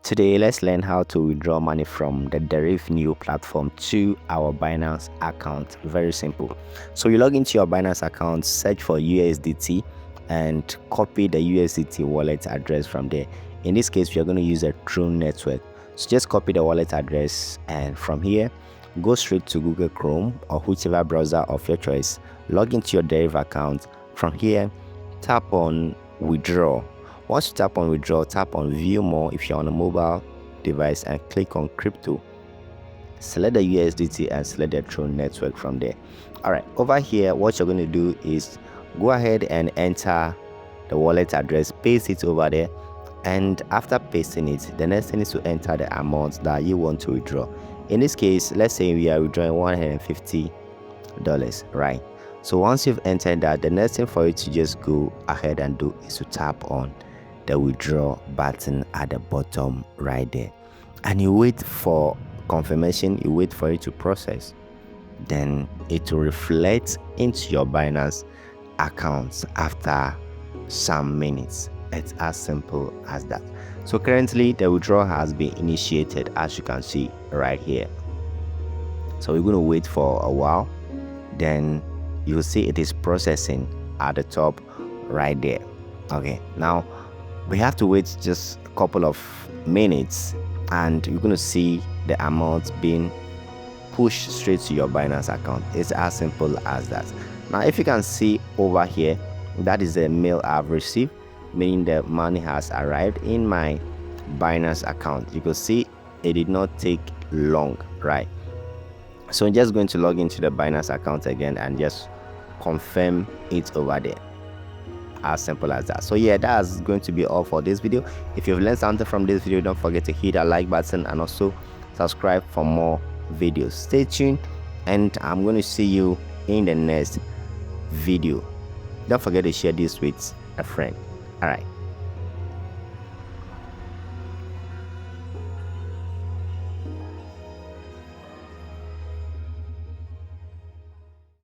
Today, let's learn how to withdraw money from the Deriv new platform to our Binance account. Very simple. So you log into your Binance account, search for USDT, and copy the USDT wallet address from there. In this case, we are going to use a True Network. So just copy the wallet address, and from here, go straight to Google Chrome or whichever browser of your choice. Log into your Deriv account. From here, tap on Withdraw. Once you tap on Withdraw, tap on View More if you're on a mobile device and click on Crypto. Select the USDT and select the True Network from there. Alright, over here, what you're going to do is go ahead and enter the wallet address, paste it over there, and after pasting it, the next thing is to enter the amount that you want to withdraw. In this case, let's say we are withdrawing $150, right? So once you've entered that, the next thing for you to just go ahead and do is to tap on the withdraw button at the bottom right there, and you wait for confirmation, you wait for it to process, then it will reflect into your Binance accounts after some minutes. It's as simple as that. So currently the withdrawal has been initiated, as you can see right here. So we're going to wait for a while, then you'll see it is processing at the top right there. Okay, now we have to wait just a couple of minutes and you're going to see the amount being pushed straight to your Binance account. It's as simple as that. Now if you can see over here, that is the mail I've received, meaning the money has arrived in my Binance account. You can see it did not take long, right? So I'm just going to log into the Binance account again and just confirm it over there. As simple as that. So yeah, that's going to be all for this video. If you've learned something from this video, don't forget to hit that like button and also subscribe for more videos. Stay tuned, and I'm going to see you in the next video. Don't forget to share this with a friend. All right.